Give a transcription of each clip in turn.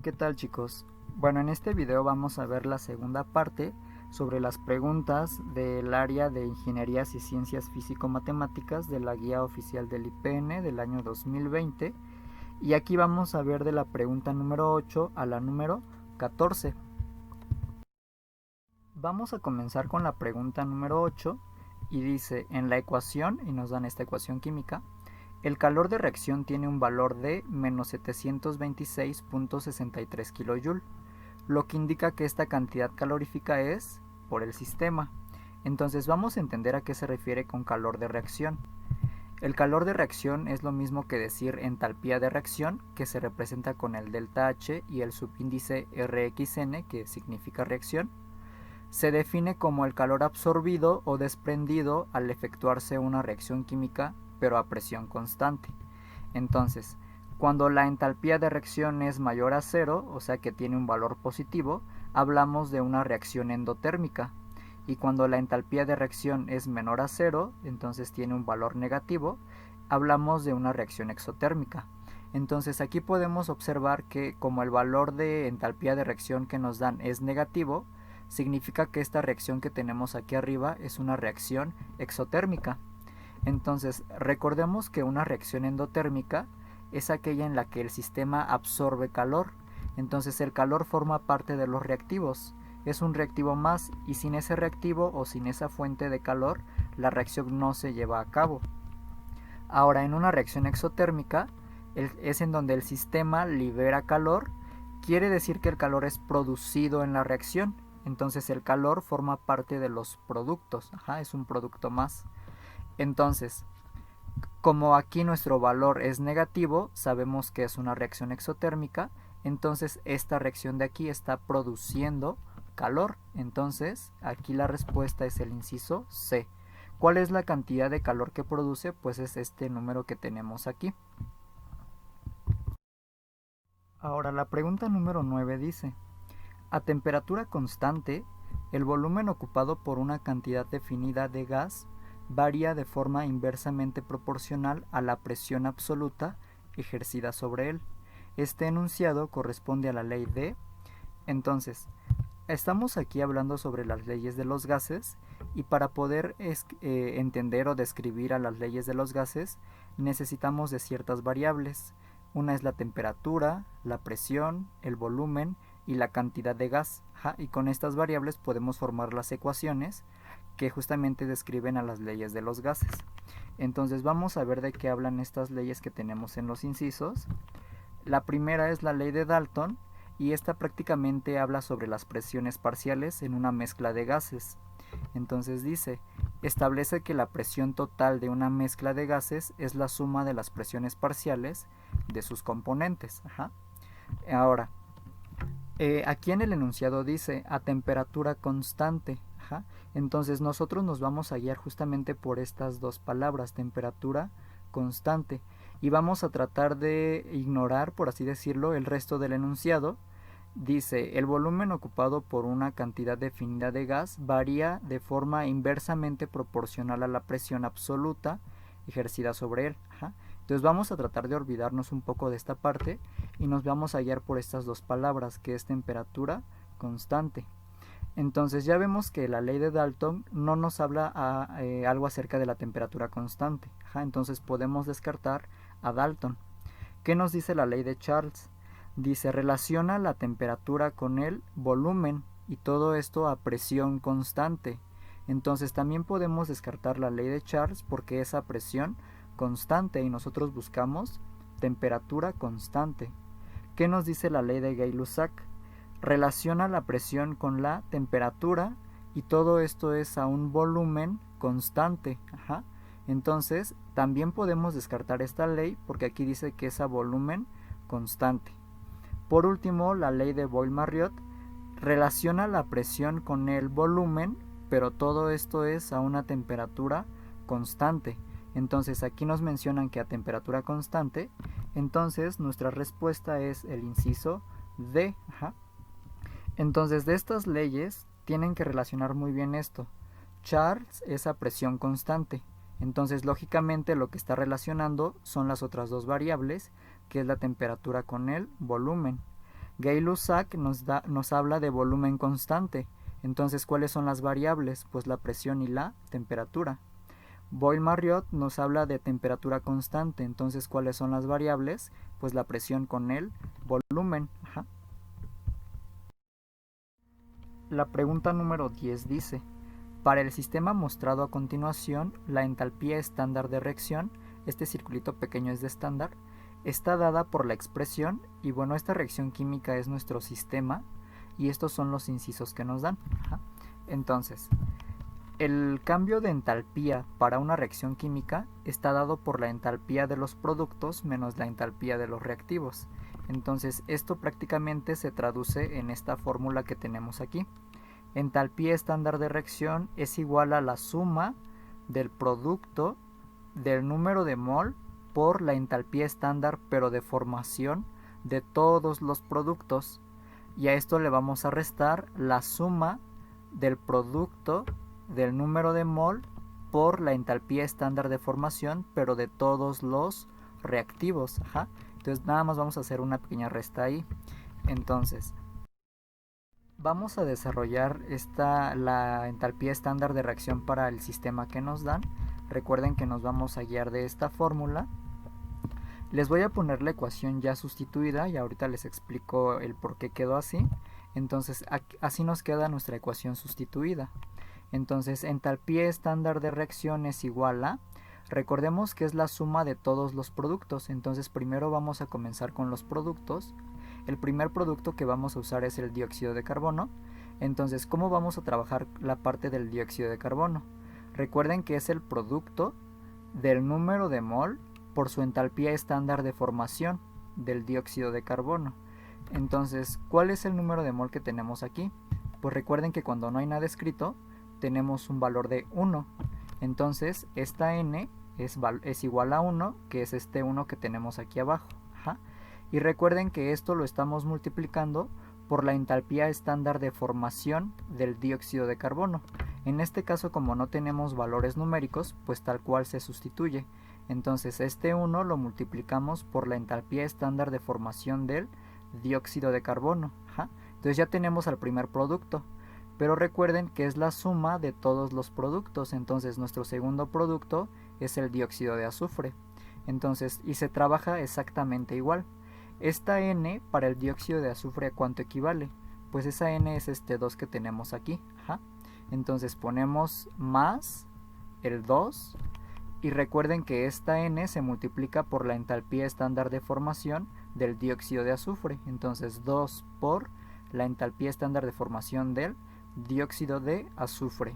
¿Qué tal, chicos? Bueno, en este video vamos a ver la segunda parte sobre las preguntas del área de Ingenierías y Ciencias Físico-Matemáticas de la guía oficial del IPN del año 2020, y aquí vamos a ver de la pregunta número 8 a la número 14. Vamos a comenzar con la pregunta número 8 y dice, en la ecuación, y nos dan esta ecuación química, el calor de reacción tiene un valor de menos 726.63 kJ, lo que indica que esta cantidad calorífica es por el sistema. Entonces vamos a entender a qué se refiere con calor de reacción. El calor de reacción es lo mismo que decir entalpía de reacción, que se representa con el delta H y el subíndice Rxn, que significa reacción. Se define como el calor absorbido o desprendido al efectuarse una reacción química, pero a presión constante. Entonces, cuando la entalpía de reacción es mayor a cero, o sea que tiene un valor positivo, hablamos de una reacción endotérmica. Y cuando la entalpía de reacción es menor a cero, entonces tiene un valor negativo, hablamos de una reacción exotérmica. Entonces aquí podemos observar que como el valor de entalpía de reacción que nos dan es negativo, significa que esta reacción que tenemos aquí arriba es una reacción exotérmica. Entonces, recordemos que una reacción endotérmica es aquella en la que el sistema absorbe calor. Entonces, el calor forma parte de los reactivos. Es un reactivo más y sin ese reactivo o sin esa fuente de calor, la reacción no se lleva a cabo. Ahora, en una reacción exotérmica es en donde el sistema libera calor. Quiere decir que el calor es producido en la reacción. Entonces, el calor forma parte de los productos. Es un producto más. Entonces, como aquí nuestro valor es negativo, sabemos que es una reacción exotérmica, entonces esta reacción de aquí está produciendo calor. Entonces, aquí la respuesta es el inciso C. ¿Cuál es la cantidad de calor que produce? Pues es este número que tenemos aquí. Ahora, la pregunta número 9 dice, a temperatura constante, el volumen ocupado por una cantidad definida de gas varía de forma inversamente proporcional a la presión absoluta ejercida sobre él. Este enunciado corresponde a la ley de... Entonces, estamos aquí hablando sobre las leyes de los gases, y para poder entender o describir a las leyes de los gases necesitamos de ciertas variables. Una es la temperatura, la presión, el volumen y la cantidad de gas. Y con estas variables podemos formar las ecuaciones que justamente describen a las leyes de los gases. Entonces vamos a ver de qué hablan estas leyes que tenemos en los incisos. La primera es la ley de Dalton, y esta prácticamente habla sobre las presiones parciales en una mezcla de gases. Entonces dice, establece que la presión total de una mezcla de gases es la suma de las presiones parciales de sus componentes. Ahora, aquí en el enunciado dice a temperatura constante. Entonces nosotros nos vamos a guiar justamente por estas dos palabras, temperatura constante, y vamos a tratar de ignorar, por así decirlo, el resto del enunciado. Dice, el volumen ocupado por una cantidad definida de gas varía de forma inversamente proporcional a la presión absoluta ejercida sobre él. Entonces vamos a tratar de olvidarnos un poco de esta parte y nos vamos a guiar por estas dos palabras, que es temperatura constante. Entonces ya vemos que la ley de Dalton no nos habla algo acerca de la temperatura constante. Entonces podemos descartar a Dalton. ¿Qué nos dice la ley de Charles? Dice, relaciona la temperatura con el volumen, y todo esto a presión constante. Entonces también podemos descartar la ley de Charles porque es a presión constante y nosotros buscamos temperatura constante. ¿Qué nos dice la ley de Gay-Lussac? Relaciona la presión con la temperatura y todo esto es a un volumen constante. Entonces también podemos descartar esta ley porque aquí dice que es a volumen constante. Por último, la ley de Boyle-Marriott relaciona la presión con el volumen, pero todo esto es a una temperatura constante. Entonces aquí nos mencionan que a temperatura constante, entonces nuestra respuesta es el inciso D. Entonces de estas leyes tienen que relacionar muy bien esto. Charles es a presión constante, entonces lógicamente lo que está relacionando son las otras dos variables, que es la temperatura con el volumen. Gay-Lussac nos habla de volumen constante. Entonces, ¿cuáles son las variables? Pues la presión y la temperatura. Boyle-Marriott nos habla de temperatura constante. Entonces, ¿cuáles son las variables? Pues la presión con el volumen. Ajá. La pregunta número 10 dice: para el sistema mostrado a continuación, la entalpía estándar de reacción, este circulito pequeño es de estándar, está dada por la expresión, y bueno, esta reacción química es nuestro sistema, y estos son los incisos que nos dan. Ajá. Entonces, el cambio de entalpía para una reacción química está dado por la entalpía de los productos menos la entalpía de los reactivos. Entonces, esto prácticamente se traduce en esta fórmula que tenemos aquí. Entalpía estándar de reacción es igual a la suma del producto del número de mol por la entalpía estándar pero de formación de todos los productos, y a esto le vamos a restar la suma del producto del número de mol por la entalpía estándar de formación pero de todos los reactivos. Ajá. Entonces nada más vamos a hacer una pequeña resta ahí. Entonces vamos a desarrollar la entalpía estándar de reacción para el sistema que nos dan. Recuerden que nos vamos a guiar de esta fórmula. Les voy a poner la ecuación ya sustituida y ahorita les explico el por qué quedó así. Entonces así nos queda nuestra ecuación sustituida. Entonces entalpía estándar de reacción es igual a, recordemos que es la suma de todos los productos. Entonces primero vamos a comenzar con los productos. El primer producto que vamos a usar es el dióxido de carbono. Entonces, ¿cómo vamos a trabajar la parte del dióxido de carbono? Recuerden que es el producto del número de mol por su entalpía estándar de formación del dióxido de carbono. Entonces, ¿cuál es el número de mol que tenemos aquí? Pues recuerden que cuando no hay nada escrito, tenemos un valor de 1. Entonces, esta n es igual a 1, que es este 1 que tenemos aquí abajo. Ajá. Y recuerden que esto lo estamos multiplicando por la entalpía estándar de formación del dióxido de carbono. En este caso, como no tenemos valores numéricos, pues tal cual se sustituye. Entonces este 1 lo multiplicamos por la entalpía estándar de formación del dióxido de carbono. Ajá. Entonces ya tenemos al primer producto. Pero recuerden que es la suma de todos los productos. Entonces nuestro segundo producto es el dióxido de azufre. Entonces, y se trabaja exactamente igual. Esta n para el dióxido de azufre, ¿a cuánto equivale? Pues esa n es este 2 que tenemos aquí. Ajá. Entonces ponemos más el 2, y recuerden que esta n se multiplica por la entalpía estándar de formación del dióxido de azufre. Entonces 2 por la entalpía estándar de formación del dióxido de azufre.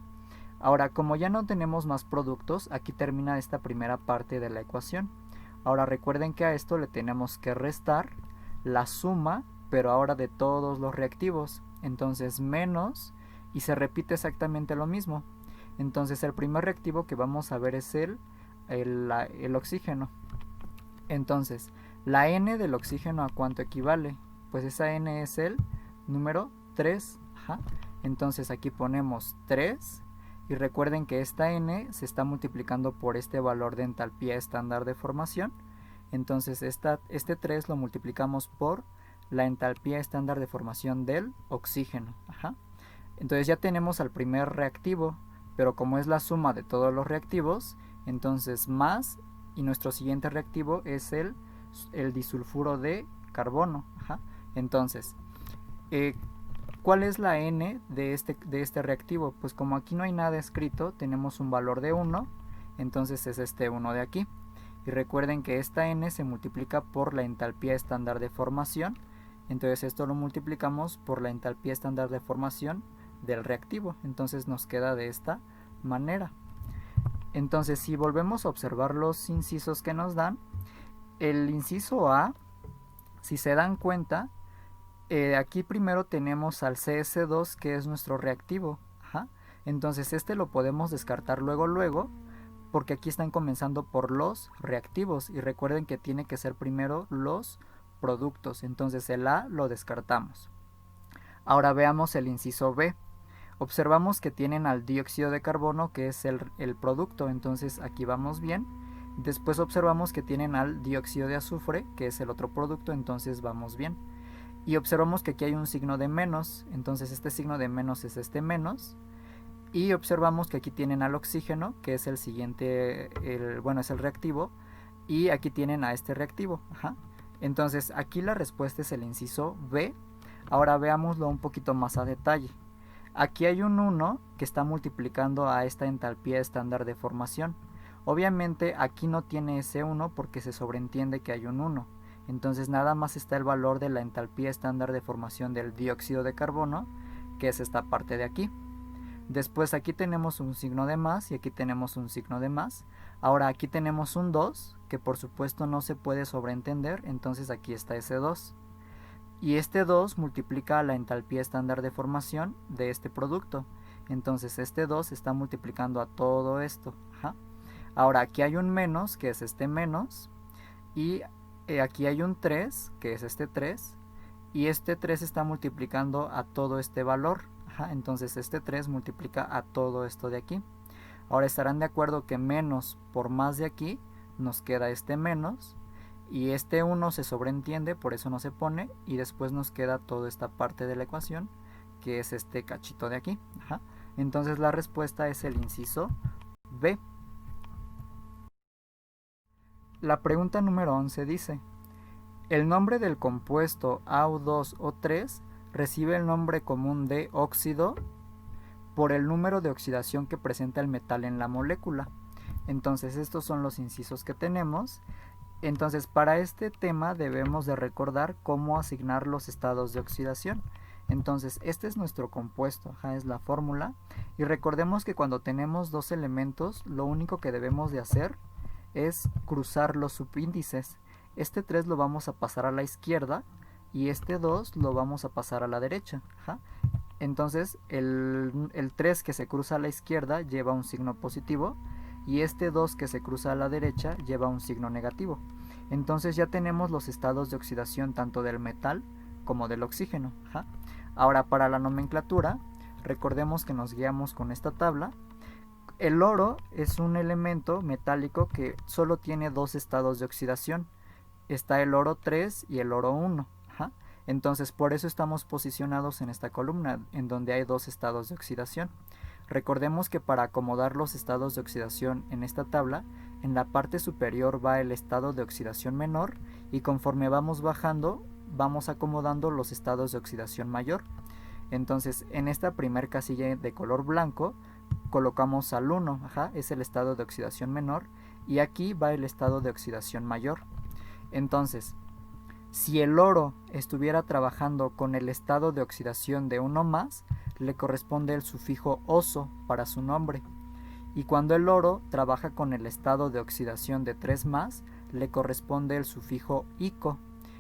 Ahora, como ya no tenemos más productos, aquí termina esta primera parte de la ecuación. Ahora recuerden que a esto le tenemos que restar la suma, pero ahora de todos los reactivos. Entonces menos, y se repite exactamente lo mismo. Entonces el primer reactivo que vamos a ver es el oxígeno. Entonces, la n del oxígeno, ¿a cuánto equivale? Pues esa n es el número 3. Ajá. Entonces aquí ponemos 3. Y recuerden que esta n se está multiplicando por este valor de entalpía estándar de formación. Entonces este 3 lo multiplicamos por la entalpía estándar de formación del oxígeno. Ajá. Entonces ya tenemos al primer reactivo, pero como es la suma de todos los reactivos, entonces más, y nuestro siguiente reactivo es el disulfuro de carbono. Ajá. Entonces, ¿cuál es la n de este reactivo? Pues como aquí no hay nada escrito, tenemos un valor de 1, entonces es este 1 de aquí. Y recuerden que esta n se multiplica por la entalpía estándar de formación, entonces esto lo multiplicamos por la entalpía estándar de formación del reactivo, entonces nos queda de esta manera. Entonces, si volvemos a observar los incisos que nos dan, el inciso A, si se dan cuenta, aquí primero tenemos al CS2, que es nuestro reactivo. Ajá. Entonces este lo podemos descartar luego, porque aquí están comenzando por los reactivos, y recuerden que tiene que ser primero los productos. Entonces el A lo descartamos. Ahora veamos el inciso B. Observamos que tienen al dióxido de carbono, que es el producto, entonces aquí vamos bien. Después observamos que tienen al dióxido de azufre, que es el otro producto, entonces vamos bien. Y observamos que aquí hay un signo de menos, entonces este signo de menos es este menos. Y observamos que aquí tienen al oxígeno, que es el siguiente, es el reactivo, y aquí tienen a este reactivo. Ajá. Entonces aquí la respuesta es el inciso B. Ahora veámoslo un poquito más a detalle. Aquí hay un 1 que está multiplicando a esta entalpía estándar de formación. Obviamente aquí no tiene ese 1 porque se sobreentiende que hay un 1. Entonces nada más está el valor de la entalpía estándar de formación del dióxido de carbono, que es esta parte de aquí. Después aquí tenemos un signo de más y aquí tenemos un signo de más. Ahora aquí tenemos un 2 que por supuesto no se puede sobreentender, entonces aquí está ese 2. Y este 2 multiplica la entalpía estándar de formación de este producto. Entonces este 2 está multiplicando a todo esto. Ajá. Ahora aquí hay un menos, que es este menos. Y aquí hay un 3, que es este 3. Y este 3 está multiplicando a todo este valor. Ajá. Entonces este 3 multiplica a todo esto de aquí. Ahora estarán de acuerdo que menos por más de aquí nos queda este menos. Y este 1 se sobreentiende, por eso no se pone. Y después nos queda toda esta parte de la ecuación, que es este cachito de aquí. Ajá. Entonces la respuesta es el inciso B. La pregunta número 11 dice: el nombre del compuesto AU2 o 3 recibe el nombre común de óxido por el número de oxidación que presenta el metal en la molécula. Entonces estos son los incisos que tenemos. Entonces para este tema debemos de recordar cómo asignar los estados de oxidación. Entonces este es nuestro compuesto, ajá, es la fórmula. Y recordemos que cuando tenemos dos elementos, lo único que debemos de hacer es cruzar los subíndices. Este 3 lo vamos a pasar a la izquierda y este 2 lo vamos a pasar a la derecha. Ajá. Entonces el 3 que se cruza a la izquierda lleva un signo positivo y este 2 que se cruza a la derecha lleva un signo negativo. Entonces ya tenemos los estados de oxidación tanto del metal como del oxígeno. Ajá. Ahora para la nomenclatura, recordemos que nos guiamos con esta tabla. El oro es un elemento metálico que solo tiene dos estados de oxidación. Está el oro 3 y el oro 1. Ajá. Entonces por eso estamos posicionados en esta columna, en donde hay dos estados de oxidación. Recordemos que para acomodar los estados de oxidación en esta tabla, en la parte superior va el estado de oxidación menor y conforme vamos bajando, vamos acomodando los estados de oxidación mayor. Entonces en esta primer casilla de color blanco colocamos al 1, ajá, es el estado de oxidación menor, y aquí va el estado de oxidación mayor. Entonces, si el oro estuviera trabajando con el estado de oxidación de 1 más, le corresponde el sufijo oso para su nombre. Y cuando el oro trabaja con el estado de oxidación de 3 más, le corresponde el sufijo ico.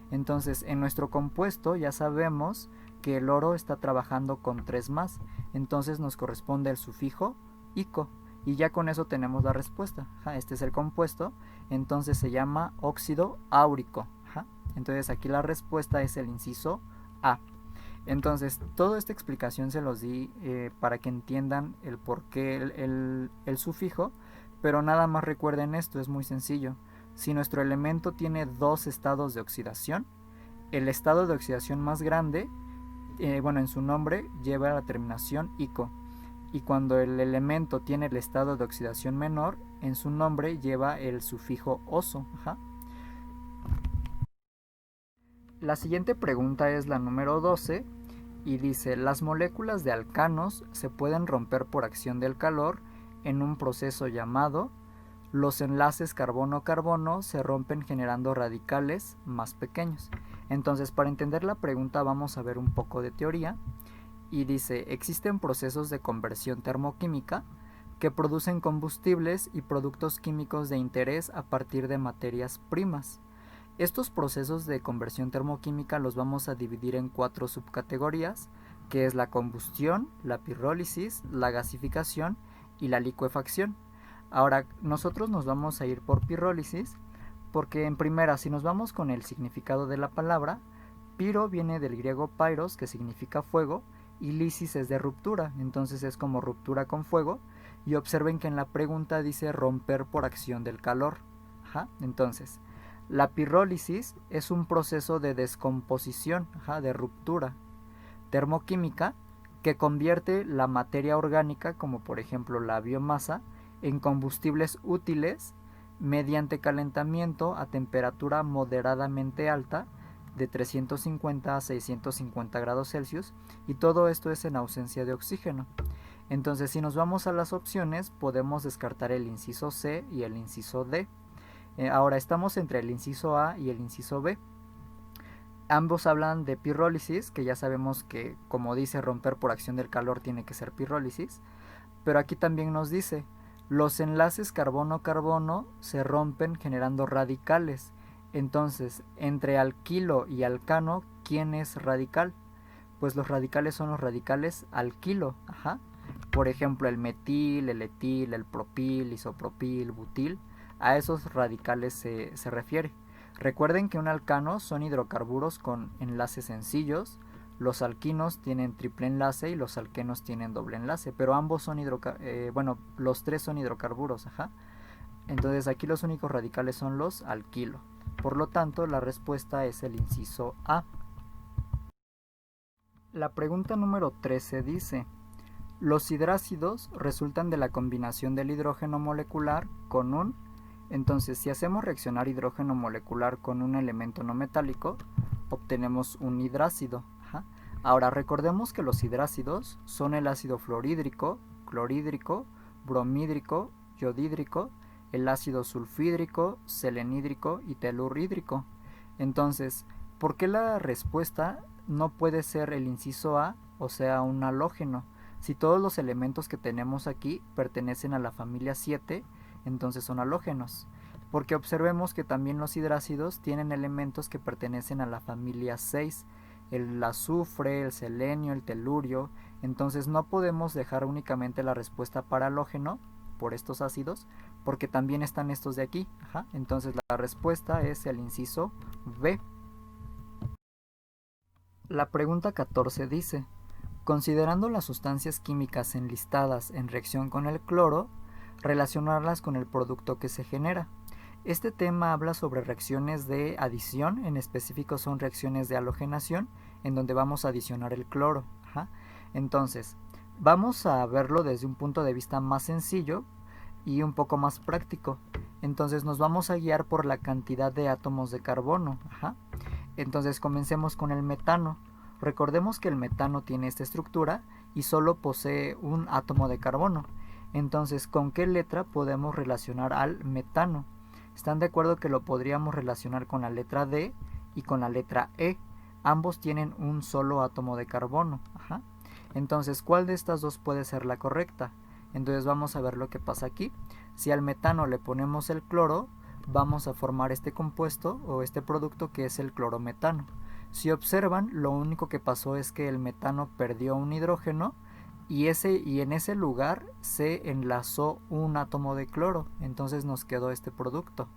Entonces, en nuestro compuesto ya sabemos que el oro está trabajando con 3 más, entonces nos corresponde el sufijo ico. Y ya con eso tenemos la respuesta. Este es el compuesto, entonces se llama óxido áurico. Entonces aquí la respuesta es el inciso A. Entonces toda esta explicación se los di para que entiendan el por qué el sufijo, pero nada más recuerden esto, es muy sencillo. Si nuestro elemento tiene dos estados de oxidación, el estado de oxidación más grande, en su nombre lleva la terminación ico. Y cuando el elemento tiene el estado de oxidación menor, en su nombre lleva el sufijo oso. Ajá. La siguiente pregunta es la número 12 y dice: las moléculas de alcanos se pueden romper por acción del calor en un proceso llamado los enlaces carbono-carbono se rompen generando radicales más pequeños. Entonces, para entender la pregunta vamos a ver un poco de teoría. Y dice: existen procesos de conversión termoquímica que producen combustibles y productos químicos de interés a partir de materias primas. Estos procesos de conversión termoquímica los vamos a dividir en 4 subcategorías, que es la combustión, la pirrólisis, la gasificación y la licuefacción. Ahora, nosotros nos vamos a ir por pirrólisis, porque en primera, si nos vamos con el significado de la palabra, piro viene del griego pairos, que significa fuego, y lisis es de ruptura, entonces es como ruptura con fuego. Y observen que en la pregunta dice romper por acción del calor. Ajá. Entonces, La pirrólisis es un proceso de descomposición, de ruptura termoquímica que convierte la materia orgánica, como por ejemplo la biomasa, en combustibles útiles mediante calentamiento a temperatura moderadamente alta de 350 a 650 grados Celsius, y todo esto es en ausencia de oxígeno. Entonces, si nos vamos a las opciones, podemos descartar el inciso C y el inciso D. Ahora estamos entre el inciso A y el inciso B. Ambos hablan de pirrólisis, que ya sabemos que, como dice, romper por acción del calor tiene que ser pirrólisis, pero aquí también nos dice, los enlaces carbono-carbono se rompen generando radicales. Entonces, entre alquilo y alcano, ¿quién es radical? Pues los radicales son los radicales alquilo. Por ejemplo, el metil, el etil, el propil, isopropil, butil, a esos radicales se refiere. Recuerden que un alcano son hidrocarburos con enlaces sencillos, los alquinos tienen triple enlace y los alquenos tienen doble enlace, pero ambos son los tres son hidrocarburos. Entonces aquí los únicos radicales son los alquilo. Por lo tanto, la respuesta es el inciso A. La pregunta número 13 dice, los hidrácidos resultan de la combinación del hidrógeno molecular con un... Entonces, si hacemos reaccionar hidrógeno molecular con un elemento no metálico, obtenemos un hidrácido. Ahora, recordemos que los hidrácidos son el ácido fluorhídrico, clorhídrico, bromhídrico, yodhídrico, el ácido sulfhídrico, selenhídrico y telurhídrico. Entonces, ¿por qué la respuesta no puede ser el inciso A, o sea, un halógeno? Si todos los elementos que tenemos aquí pertenecen a la familia 7, entonces son halógenos. Porque observemos que también los hidrácidos tienen elementos que pertenecen a la familia 6, el azufre, el selenio, el telurio. Entonces no podemos dejar únicamente la respuesta para halógeno por estos ácidos, porque también están estos de aquí. Entonces la respuesta es el inciso B. La pregunta 14 dice, considerando las sustancias químicas enlistadas en reacción con el cloro, relacionarlas con el producto que se genera. Este tema habla sobre reacciones de adición, en específico son reacciones de halogenación, en donde vamos a adicionar el cloro. Entonces, vamos a verlo desde un punto de vista más sencillo y un poco más práctico. Entonces nos vamos a guiar por la cantidad de átomos de carbono. Entonces comencemos con el metano. Recordemos que el metano tiene esta estructura y solo posee un átomo de carbono. Entonces, ¿con qué letra podemos relacionar al metano? ¿Están de acuerdo que lo podríamos relacionar con la letra D y con la letra E? Ambos tienen un solo átomo de carbono. Entonces, ¿cuál de estas dos puede ser la correcta? Entonces vamos a ver lo que pasa aquí. Si al metano le ponemos el cloro, vamos a formar este compuesto o este producto que es el clorometano. Si observan, lo único que pasó es que el metano perdió un hidrógeno y en ese lugar se enlazó un átomo de cloro, entonces nos quedó este producto.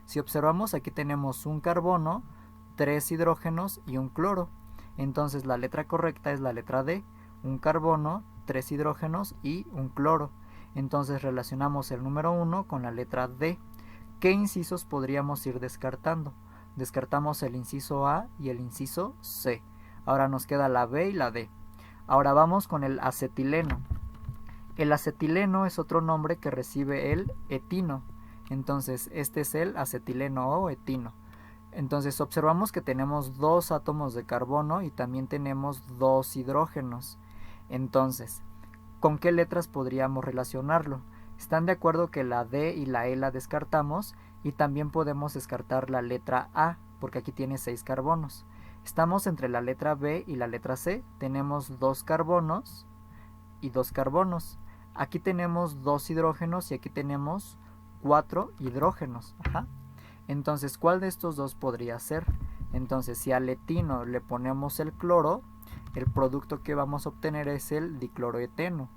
Si observamos, aquí tenemos un carbono, 3 hidrógenos y un cloro. Entonces la letra correcta es la letra D, un carbono, 3 hidrógenos y un cloro. Entonces relacionamos el número 1 con la letra D. ¿Qué incisos podríamos ir descartando? Descartamos el inciso A y el inciso C. Ahora nos queda la B y la D. Ahora vamos con el acetileno. El acetileno es otro nombre que recibe el etino. Entonces este es el acetileno o etino. Entonces observamos que tenemos 2 átomos de carbono y también tenemos 2 hidrógenos. Entonces, ¿con qué letras podríamos relacionarlo? ¿Están de acuerdo que la D y la E la descartamos? Y también podemos descartar la letra A, porque aquí tiene 6 carbonos. Estamos entre la letra B y la letra C. Tenemos 2 carbonos y 2 carbonos. Aquí tenemos 2 hidrógenos y aquí tenemos 4 hidrógenos. Entonces, ¿cuál de estos dos podría ser? Entonces, si al etino le ponemos el cloro, el producto que vamos a obtener es el dicloroeteno.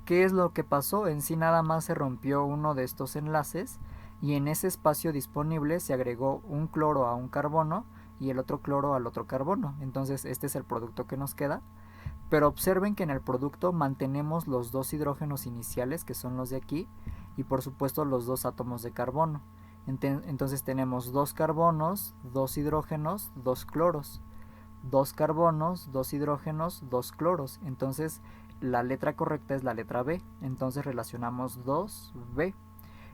¿Qué es lo que pasó? En sí nada más se rompió uno de estos enlaces y en ese espacio disponible se agregó un cloro a un carbono y el otro cloro al otro carbono. Entonces este es el producto que nos queda. Pero observen que en el producto mantenemos los 2 hidrógenos iniciales, que son los de aquí, y por supuesto los 2 átomos de carbono. Entonces tenemos 2 carbonos, 2 hidrógenos, 2 cloros. 2 carbonos, 2 hidrógenos, 2 cloros. Entonces la letra correcta es la letra B. Entonces relacionamos 2B.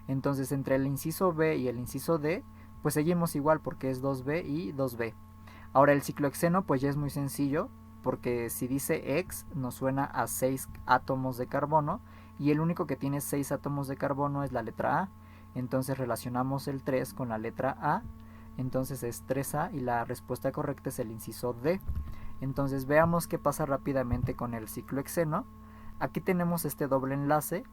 Entonces entre el inciso B y el inciso D, pues seguimos igual porque es 2B y 2B. Ahora el ciclohexeno pues ya es muy sencillo, porque si dice X nos suena a 6 átomos de carbono y el único que tiene 6 átomos de carbono es la letra A. Entonces relacionamos el 3 con la letra A, entonces es 3A y la respuesta correcta es el inciso D. Entonces veamos qué pasa rápidamente con el ciclohexeno. Aquí tenemos este doble enlace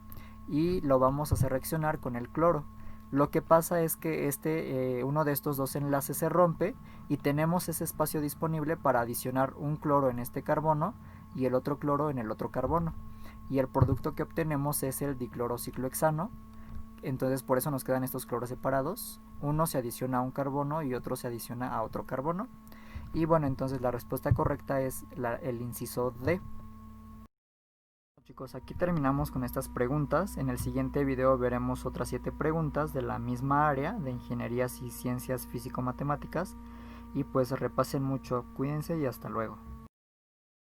y lo vamos a hacer reaccionar con el cloro. Lo que pasa es que uno de estos dos enlaces se rompe y tenemos ese espacio disponible para adicionar un cloro en este carbono y el otro cloro en el otro carbono. Y el producto que obtenemos es el diclorociclohexano. Entonces por eso nos quedan estos cloros separados. Uno se adiciona a un carbono y otro se adiciona a otro carbono. Y bueno, entonces la respuesta correcta es el inciso D. Chicos, aquí terminamos con estas preguntas. En el siguiente video veremos otras 7 preguntas de la misma área de ingenierías y ciencias físico-matemáticas. Y pues repasen mucho, cuídense y hasta luego.